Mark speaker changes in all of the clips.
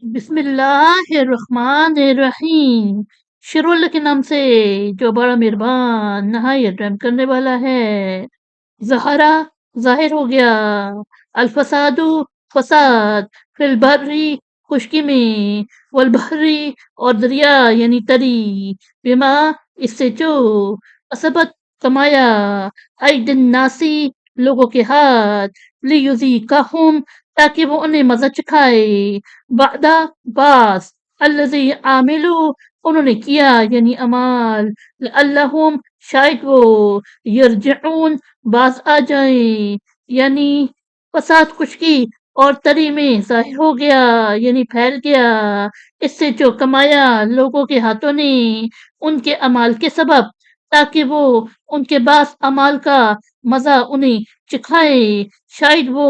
Speaker 1: بسم اللہ الرحمن الرحیم، شروع اللہ کے نام سے جو بڑا مہربان نہایت رحم کرنے والا ہے۔ ظہرا ظاہر ہو گیا، الفساد فساد، فی البری خشکی میں، والبحری اور دریا یعنی تری، بما اس سے جو، کسبت کمایا، عید الناسی لوگوں کے ہاتھ، لیذیقہم تاکہ وہ انہیں مزہ چکھائے، بعدا باس، الذی عاملو انہوں نے کیا یعنی امال، لعلہم شاید وہ، یرجعون باز آ جائیں، یعنی فساد خشکی اور تری میں ظاہر ہو گیا یعنی پھیل گیا، اس سے جو کمایا لوگوں کے ہاتھوں نے ان کے اعمال کے سبب، تاکہ وہ ان کے بعض اعمال کا مزہ انہیں چکھائے، شاید وہ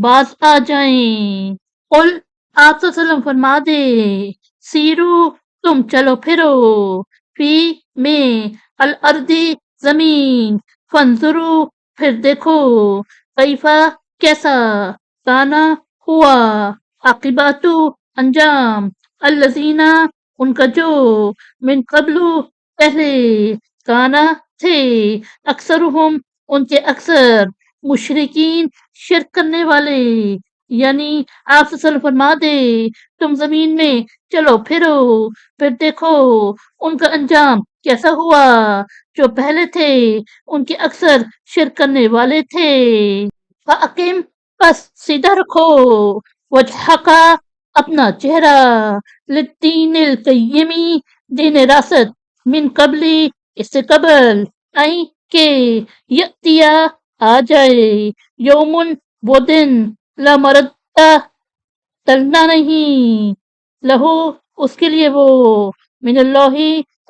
Speaker 1: باز آ جائیں۔ قل آپ صلی اللہ علیہ وسلم فرما دے، سیرو تم چلو پھرو، فی میں، الارضی زمین، فانظرو پھر دیکھو، کیفا کیسا، کانا ہوا، عاقباتو انجام، الذین ان کا جو، من قبلو پہلے، کانا تھے، اکثرہم ان کے اکثر، مشرکین شرک کرنے والے، یعنی آپ صلی اللہ علیہ وسلم فرما دے تم زمین میں چلو پھرو، پھر دیکھو ان کا انجام کیسا ہوا، جو پہلے تھے ان کے اکثر شرک کرنے والے تھے۔ فَأَقِم پس سیدھا رکھو، وجہک اپنا چہرہ، للدین القیمی دین راست، من قبلی اس سے قبل، این کہ یأتیا آ جائے، یومن وہ دن، لا مردہ ٹلنا نہیں، لہو اس کے لیے وہ، من اللہ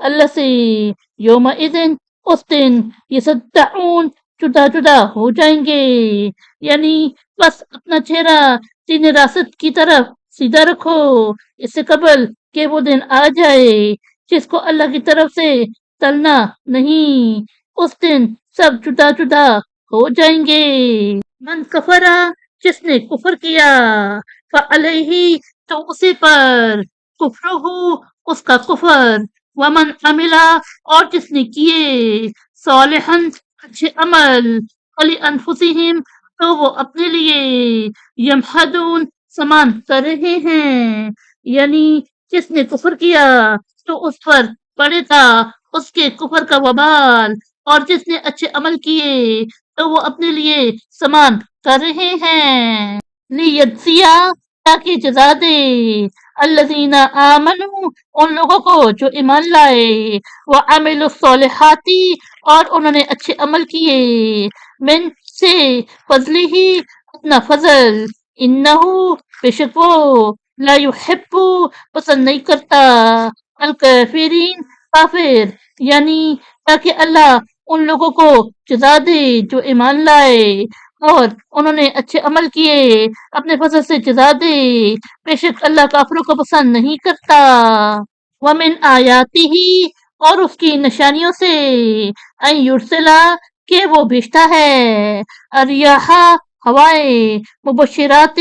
Speaker 1: اللہ سے، یوم اذن اس دن، یصدعون جدا جدا ہو جائیں گے، یعنی بس اپنا چہرہ دین راست کی طرف سیدھا رکھو، اس سے قبل کہ وہ دن آ جائے جس کو اللہ کی طرف سے ٹلنا نہیں، اس دن سب جدا جدا ہو جائیں گے۔ من کفرا جس نے کفر کیا، فعلیہ تو اسی پر، کفرہ اس کا کفر، ومن عملا اور جس نے کیے، صالحا اچھے عمل، فلی انفسہم تو وہ اپنے لیے، یمہدون سمان کر رہے ہیں، یعنی جس نے کفر کیا تو اس پر پڑے گا اس کے کفر کا وبال، اور جس نے اچھے عمل کیے تو وہ اپنے لیے سمان کر رہے ہیں، لیجزیا تاکہ جزا دے، الذین آمنوا ان لوگوں کو جو ایمان لائے، وعملوا الصالحات اور انہوں نے اچھے عمل کیے، من سے فضلی ہی اپنا فضل، انہو بے شک وہ، لا یحب پسند نہیں کرتا، الکافرین کافر، یعنی تاکہ اللہ ان لوگوں کو جزا دے جو ایمان لائے اور انہوں نے اچھے عمل کیے، اپنے فضل سے جزا دے، بے شک اللہ کافروں کو پسند نہیں کرتا۔ ومن آیاتہ اور اس کی نشانیوں سے، ان یرسلا کہ وہ بھیجتا ہے، الریاح ہوائیں، مبشرات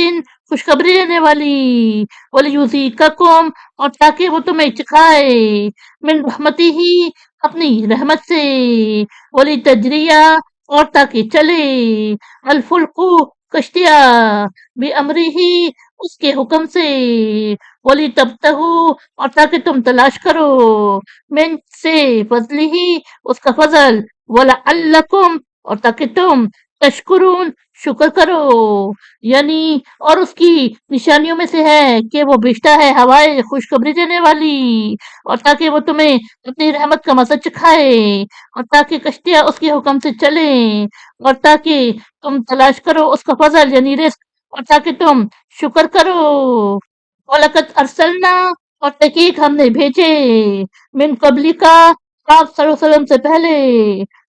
Speaker 1: خوشخبری دینے والی، ولیذیقکم اور تاکہ وہ تمہیں چکھائے، من رحمتہ اپنی رحمت سے، ولتجریہ اور تاکہ چلے، الفلق کشتیاں، بامرہ اس کے حکم سے، ولتبتغوا اور تاکہ تم تلاش کرو، من سے فضلہ اس کا فضل، ولعلکم اور تاکہ تم تشکرون شکر کرو، یعنی اور اس کی نشانیوں میں سے ہے کہ وہ بھیجتا ہے ہوائیں خوشخبری دینے والی، اور تاکہ وہ تمہیں اپنی رحمت کا مزہ چکھائے، اور تاکہ کشتیاں اس کے حکم سے چلیں، اور تاکہ تم تلاش کرو اس کا فضل یعنی رزق، اور تاکہ تم شکر کرو۔ وَلَقَدْ أَرْسَلْنَا اور تحقیق ہم نے بھیجے، من قبلی کا آپ صلی اللہ علیہ وسلم سے پہلے،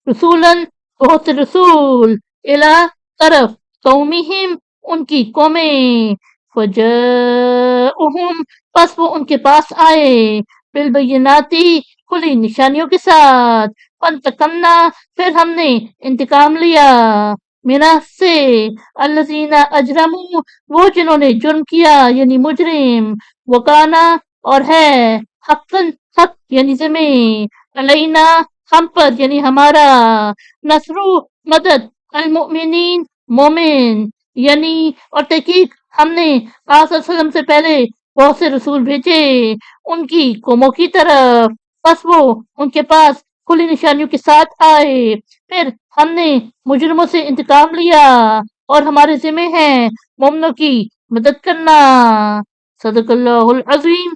Speaker 1: رسولاً بہت سے رسول، الی طرف، قومہم ان کی قومیں، فجاءہم پس وہ ان کے پاس آئے، بالبینات کھلی نشانیوں کے ساتھ، فانتقمنا پھر ہم نے انتقام لیا، میراث سے الذین اجرموا وہ جنہوں نے جرم کیا یعنی مجرم وکانا اور ہے حقاً حق یعنی زمین علینا ہم پر یعنی ہمارا نصرو مدد المؤمنین مومن یعنی اور تحقیق ہم نے آپ صلی اللہ علیہ وسلم سے پہلے بہت سے رسول بھیجے ان کی قوموں کی طرف بس وہ ان کے پاس کھلی نشانیوں کے ساتھ آئے پھر ہم نے مجرموں سے انتقام لیا اور ہمارے ذمہ ہیں مومنوں کی مدد کرنا صدق اللہ العظیم